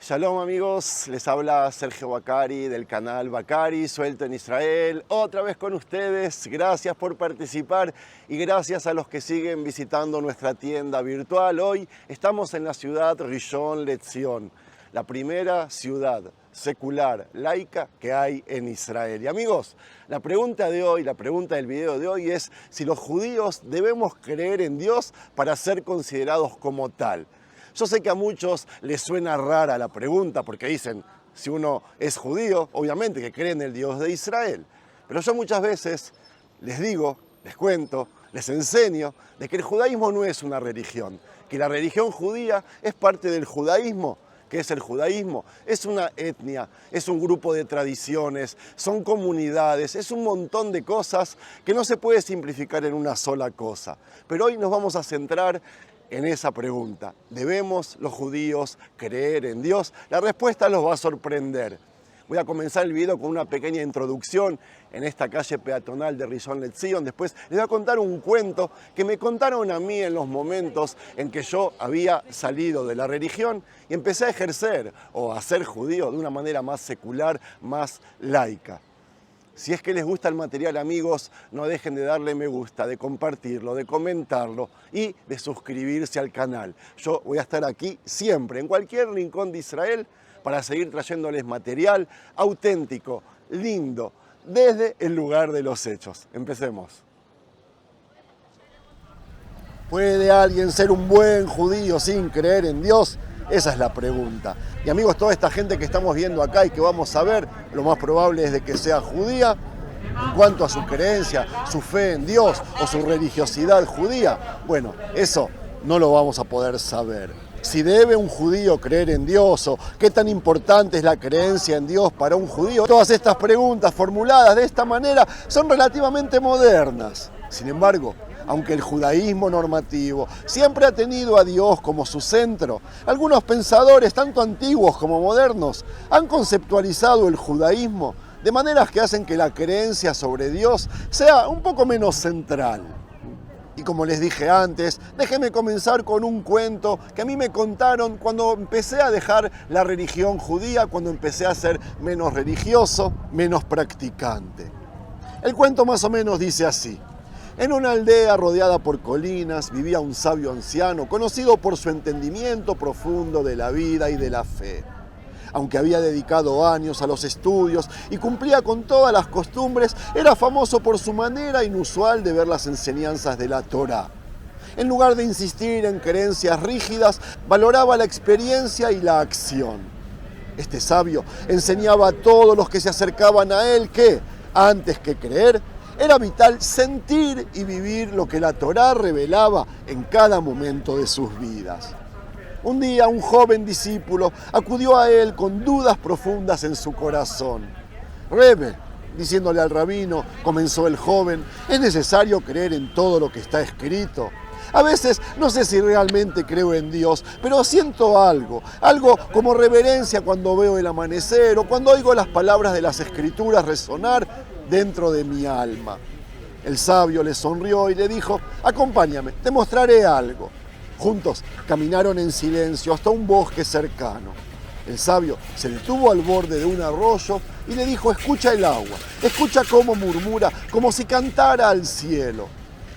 Shalom amigos, les habla Sergio Bacari del canal Bacari, suelto en Israel, otra vez con ustedes. Gracias por participar y gracias a los que siguen visitando nuestra tienda virtual. Hoy estamos en la ciudad Rishon LeZion, la primera ciudad secular, laica que hay en Israel. Y amigos, la pregunta de hoy, la pregunta del video de hoy es si los judíos debemos creer en Dios para ser considerados como tal. Yo sé que a muchos les suena rara la pregunta porque dicen, si uno es judío, obviamente que cree en el Dios de Israel. Pero yo muchas veces les digo, les cuento, les enseño de que el judaísmo no es una religión, que la religión judía es parte del judaísmo. ¿Qué es el judaísmo? Es una etnia, es un grupo de tradiciones, son comunidades, es un montón de cosas que no se puede simplificar en una sola cosa. Pero hoy nos vamos a centrar en esa pregunta. ¿Debemos los judíos creer en Dios? La respuesta los va a sorprender. Voy a comenzar el video con una pequeña introducción en esta calle peatonal de Rishon LeZion. Después les voy a contar un cuento que me contaron a mí en los momentos en que yo había salido de la religión y empecé a ejercer o a ser judío de una manera más secular, más laica. Si es que les gusta el material, amigos, no dejen de darle me gusta, de compartirlo, de comentarlo y de suscribirse al canal. Yo voy a estar aquí siempre, en cualquier rincón de Israel, para seguir trayéndoles material auténtico, lindo, desde el lugar de los hechos. Empecemos. ¿Puede alguien ser un buen judío sin creer en Dios? Esa es la pregunta. Y amigos, toda esta gente que estamos viendo acá y que vamos a ver, lo más probable es de que sea judía en cuanto a su creencia, su fe en Dios o su religiosidad judía. Bueno, eso no lo vamos a poder saber. Si debe un judío creer en Dios o qué tan importante es la creencia en Dios para un judío, todas estas preguntas formuladas de esta manera son relativamente modernas. Sin embargo, aunque el judaísmo normativo siempre ha tenido a Dios como su centro, algunos pensadores, tanto antiguos como modernos, han conceptualizado el judaísmo de maneras que hacen que la creencia sobre Dios sea un poco menos central. Y como les dije antes, déjenme comenzar con un cuento que a mí me contaron cuando empecé a dejar la religión judía, cuando empecé a ser menos religioso, menos practicante. El cuento más o menos dice así. En una aldea rodeada por colinas vivía un sabio anciano conocido por su entendimiento profundo de la vida y de la fe. Aunque había dedicado años a los estudios y cumplía con todas las costumbres, era famoso por su manera inusual de ver las enseñanzas de la Torá. En lugar de insistir en creencias rígidas, valoraba la experiencia y la acción. Este sabio enseñaba a todos los que se acercaban a él que, antes que creer, era vital sentir y vivir lo que la Torá revelaba en cada momento de sus vidas. Un día un joven discípulo acudió a él con dudas profundas en su corazón. Rebbe, diciéndole al rabino, comenzó el joven, ¿es necesario creer en todo lo que está escrito? A veces no sé si realmente creo en Dios, pero siento algo como reverencia cuando veo el amanecer o cuando oigo las palabras de las escrituras resonar dentro de mi alma. El sabio le sonrió y le dijo, acompáñame, te mostraré algo. Juntos caminaron en silencio hasta un bosque cercano. El sabio se detuvo al borde de un arroyo y le dijo, escucha el agua, escucha cómo murmura, como si cantara al cielo.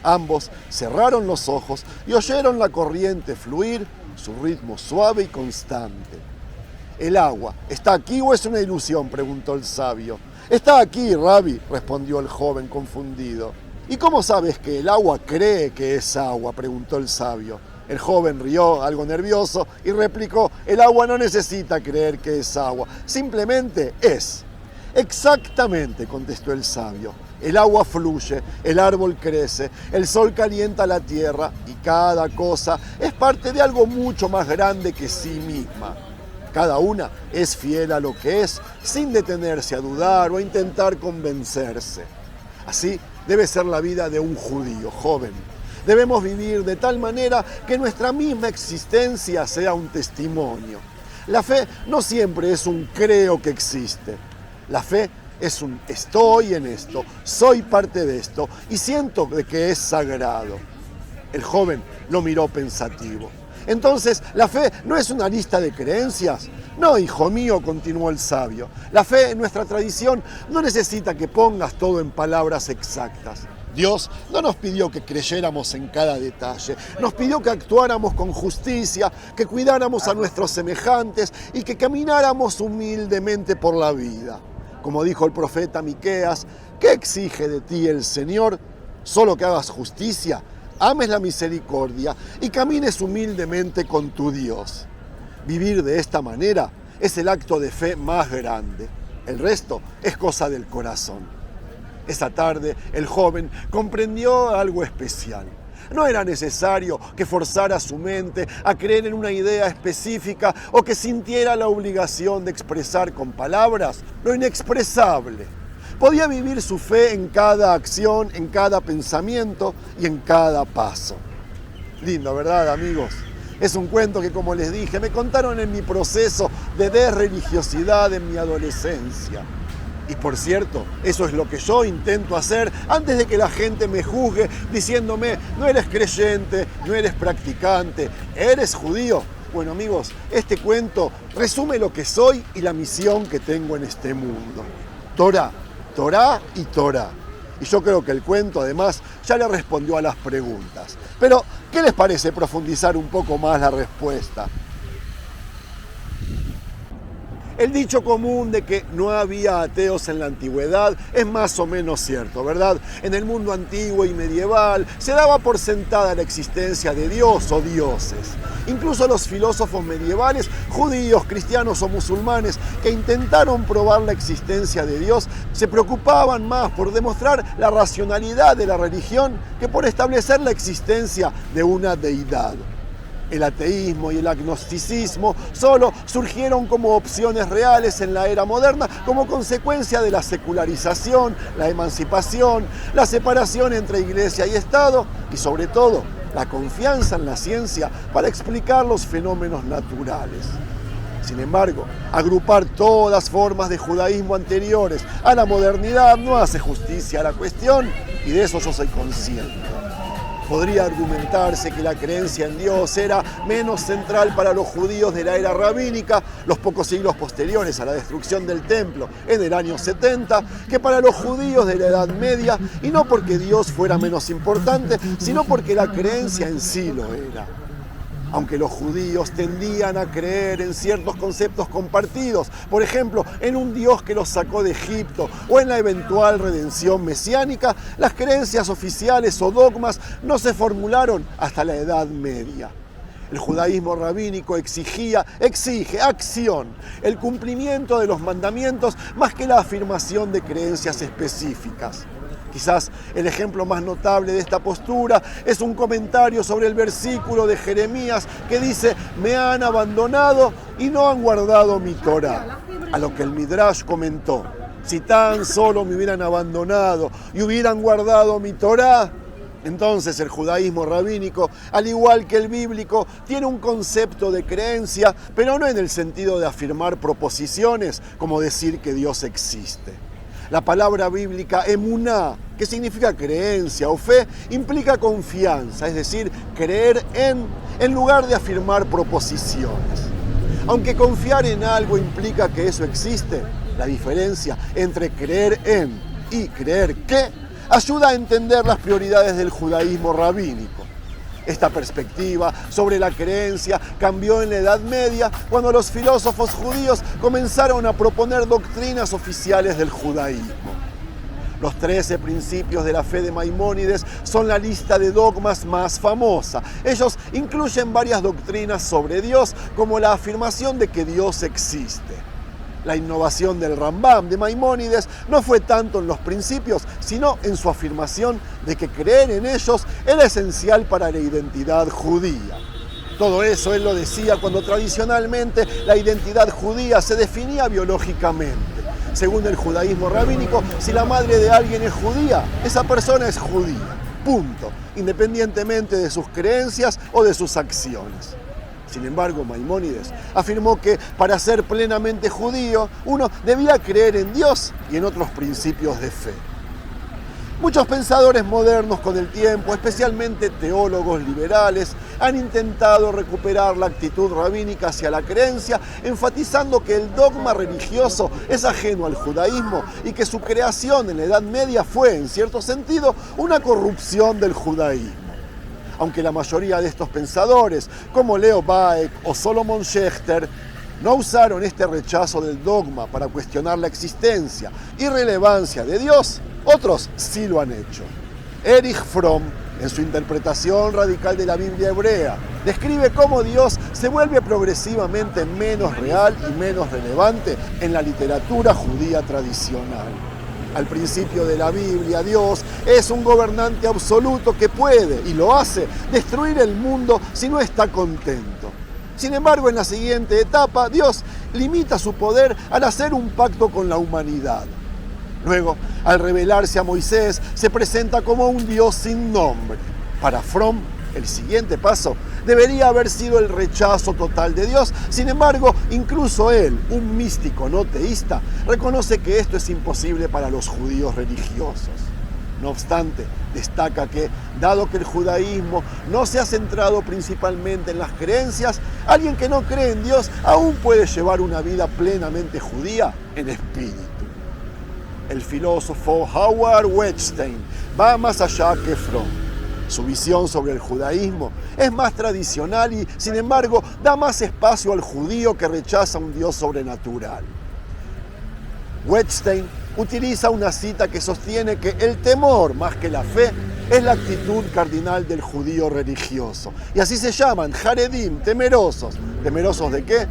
Ambos cerraron los ojos y oyeron la corriente fluir, su ritmo suave y constante. ¿El agua está aquí o es una ilusión?, preguntó el sabio. Está aquí, Rabbi, respondió el joven confundido. ¿Y cómo sabes que el agua cree que es agua?, preguntó el sabio. El joven rió, algo nervioso, y replicó, el agua no necesita creer que es agua, simplemente es. Exactamente, contestó el sabio. El agua fluye, el árbol crece, el sol calienta la tierra y cada cosa es parte de algo mucho más grande que sí misma. Cada una es fiel a lo que es, sin detenerse a dudar o a intentar convencerse. Así debe ser la vida de un judío joven. Debemos vivir de tal manera que nuestra misma existencia sea un testimonio. La fe no siempre es un creo que existe. La fe es un estoy en esto, soy parte de esto y siento de que es sagrado. El joven lo miró pensativo. Entonces, la fe no es una lista de creencias. No, hijo mío, continuó el sabio. La fe en nuestra tradición no necesita que pongas todo en palabras exactas. Dios no nos pidió que creyéramos en cada detalle, nos pidió que actuáramos con justicia, que cuidáramos a nuestros semejantes y que camináramos humildemente por la vida. Como dijo el profeta Miqueas, ¿qué exige de ti el Señor? Solo que hagas justicia, ames la misericordia y camines humildemente con tu Dios. Vivir de esta manera es el acto de fe más grande. El resto es cosa del corazón. Esa tarde, el joven comprendió algo especial. No era necesario que forzara su mente a creer en una idea específica o que sintiera la obligación de expresar con palabras lo inexpresable. Podía vivir su fe en cada acción, en cada pensamiento y en cada paso. Lindo, ¿verdad, amigos? Es un cuento que, como les dije, me contaron en mi proceso de desreligiosidad en mi adolescencia. Y por cierto, eso es lo que yo intento hacer antes de que la gente me juzgue diciéndome, no eres creyente, no eres practicante, eres judío. Bueno, amigos, este cuento resume lo que soy y la misión que tengo en este mundo. Torá, Torá y Torá. Y yo creo que el cuento, además, ya le respondió a las preguntas. Pero, ¿qué les parece profundizar un poco más la respuesta? El dicho común de que no había ateos en la antigüedad es más o menos cierto, ¿verdad? En el mundo antiguo y medieval se daba por sentada la existencia de Dios o dioses. Incluso los filósofos medievales, judíos, cristianos o musulmanes, que intentaron probar la existencia de Dios, se preocupaban más por demostrar la racionalidad de la religión que por establecer la existencia de una deidad. El ateísmo y el agnosticismo solo surgieron como opciones reales en la era moderna como consecuencia de la secularización, la emancipación, la separación entre iglesia y Estado y sobre todo la confianza en la ciencia para explicar los fenómenos naturales. Sin embargo, agrupar todas formas de judaísmo anteriores a la modernidad no hace justicia a la cuestión y de eso yo soy consciente. Podría argumentarse que la creencia en Dios era menos central para los judíos de la era rabínica, los pocos siglos posteriores a la destrucción del templo en el año 70, que para los judíos de la Edad Media, y no porque Dios fuera menos importante, sino porque la creencia en sí lo era. Aunque los judíos tendían a creer en ciertos conceptos compartidos, por ejemplo, en un Dios que los sacó de Egipto o en la eventual redención mesiánica, las creencias oficiales o dogmas no se formularon hasta la Edad Media. El judaísmo rabínico exige acción, el cumplimiento de los mandamientos más que la afirmación de creencias específicas. Quizás el ejemplo más notable de esta postura es un comentario sobre el versículo de Jeremías que dice: me han abandonado y no han guardado mi Torá. A lo que el Midrash comentó: si tan solo me hubieran abandonado y hubieran guardado mi Torá, entonces el judaísmo rabínico, al igual que el bíblico, tiene un concepto de creencia, pero no en el sentido de afirmar proposiciones como decir que Dios existe. La palabra bíblica emuná, que significa creencia o fe, implica confianza, es decir, creer en lugar de afirmar proposiciones. Aunque confiar en algo implica que eso existe, la diferencia entre creer en y creer que ayuda a entender las prioridades del judaísmo rabínico. Esta perspectiva sobre la creencia cambió en la Edad Media cuando los filósofos judíos comenzaron a proponer doctrinas oficiales del judaísmo. Los 13 principios de la fe de Maimónides son la lista de dogmas más famosa. Ellos incluyen varias doctrinas sobre Dios, como la afirmación de que Dios existe. La innovación del Rambam de Maimónides no fue tanto en los principios, sino en su afirmación de que creer en ellos era esencial para la identidad judía. Todo eso él lo decía cuando tradicionalmente la identidad judía se definía biológicamente. Según el judaísmo rabínico, si la madre de alguien es judía, esa persona es judía. Punto. Independientemente de sus creencias o de sus acciones. Sin embargo, Maimónides afirmó que para ser plenamente judío, uno debía creer en Dios y en otros principios de fe. Muchos pensadores modernos con el tiempo, especialmente teólogos liberales, han intentado recuperar la actitud rabínica hacia la creencia, enfatizando que el dogma religioso es ajeno al judaísmo y que su creación en la Edad Media fue, en cierto sentido, una corrupción del judaísmo. Aunque la mayoría de estos pensadores, como Leo Baeck o Solomon Schechter, no usaron este rechazo del dogma para cuestionar la existencia y relevancia de Dios, otros sí lo han hecho. Erich Fromm, en su interpretación radical de la Biblia hebrea, describe cómo Dios se vuelve progresivamente menos real y menos relevante en la literatura judía tradicional. Al principio de la Biblia, Dios es un gobernante absoluto que puede, y lo hace, destruir el mundo si no está contento. Sin embargo, en la siguiente etapa, Dios limita su poder al hacer un pacto con la humanidad. Luego, al revelarse a Moisés, se presenta como un Dios sin nombre. Para Fromm, el siguiente paso debería haber sido el rechazo total de Dios. Sin embargo, incluso él, un místico no teísta, reconoce que esto es imposible para los judíos religiosos. No obstante, destaca que, dado que el judaísmo no se ha centrado principalmente en las creencias, alguien que no cree en Dios aún puede llevar una vida plenamente judía en espíritu. El filósofo Howard Wettstein va más allá que Fromm. Su visión sobre el judaísmo es más tradicional y, sin embargo, da más espacio al judío que rechaza un Dios sobrenatural. Wettstein utiliza una cita que sostiene que el temor, más que la fe, es la actitud cardinal del judío religioso. Y así se llaman, Haredim, temerosos. ¿Temerosos de qué?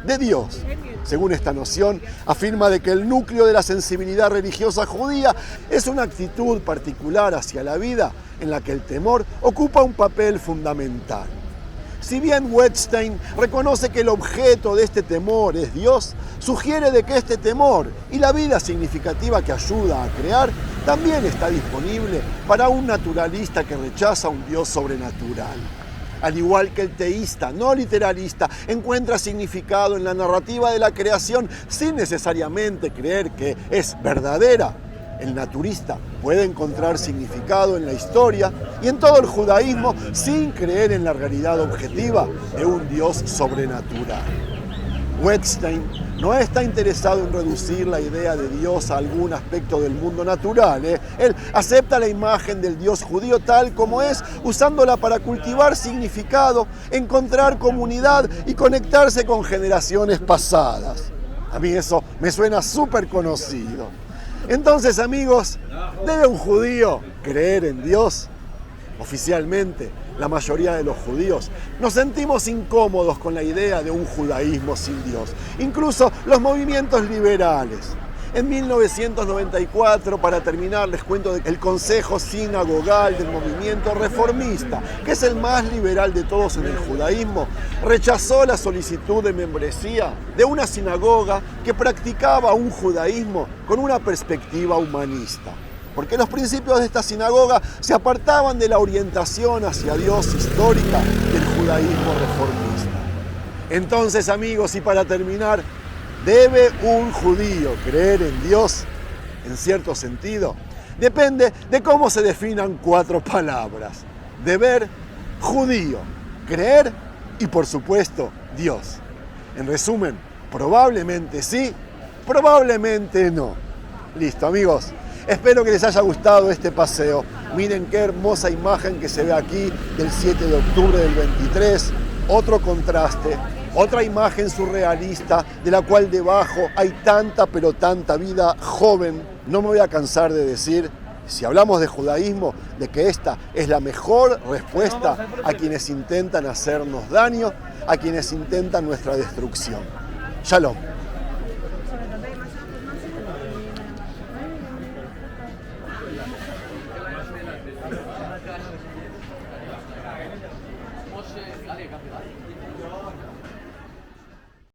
De Dios. Según esta noción, afirma de que el núcleo de la sensibilidad religiosa judía es una actitud particular hacia la vida en la que el temor ocupa un papel fundamental. Si bien Wettstein reconoce que el objeto de este temor es Dios, sugiere de que este temor y la vida significativa que ayuda a crear también está disponible para un naturalista que rechaza un Dios sobrenatural. Al igual que el teísta no literalista encuentra significado en la narrativa de la creación sin necesariamente creer que es verdadera, el naturista puede encontrar significado en la historia y en todo el judaísmo sin creer en la realidad objetiva de un Dios sobrenatural. Wettstein no está interesado en reducir la idea de Dios a algún aspecto del mundo natural. Él acepta la imagen del Dios judío tal como es, usándola para cultivar significado, encontrar comunidad y conectarse con generaciones pasadas. A mí eso me suena súper conocido. Entonces, amigos, ¿debe un judío creer en Dios? Oficialmente, la mayoría de los judíos nos sentimos incómodos con la idea de un judaísmo sin Dios. Incluso los movimientos liberales. En 1994, para terminar, les cuento del Consejo Sinagogal del movimiento reformista, que es el más liberal de todos en el judaísmo, rechazó la solicitud de membresía de una sinagoga que practicaba un judaísmo con una perspectiva humanista. Porque los principios de esta sinagoga se apartaban de la orientación hacia Dios histórica del judaísmo reformista. Entonces, amigos, y para terminar, ¿debe un judío creer en Dios? En cierto sentido, depende de cómo se definan 4 palabras. Deber, judío, creer y, por supuesto, Dios. En resumen, probablemente sí, probablemente no. Listo, amigos. Espero que les haya gustado este paseo. Miren qué hermosa imagen que se ve aquí del 7 de octubre del 23. Otro contraste, otra imagen surrealista de la cual debajo hay tanta pero tanta vida joven. No me voy a cansar de decir, si hablamos de judaísmo, de que esta es la mejor respuesta a quienes intentan hacernos daño, a quienes intentan nuestra destrucción. Shalom. Moshe, Gale,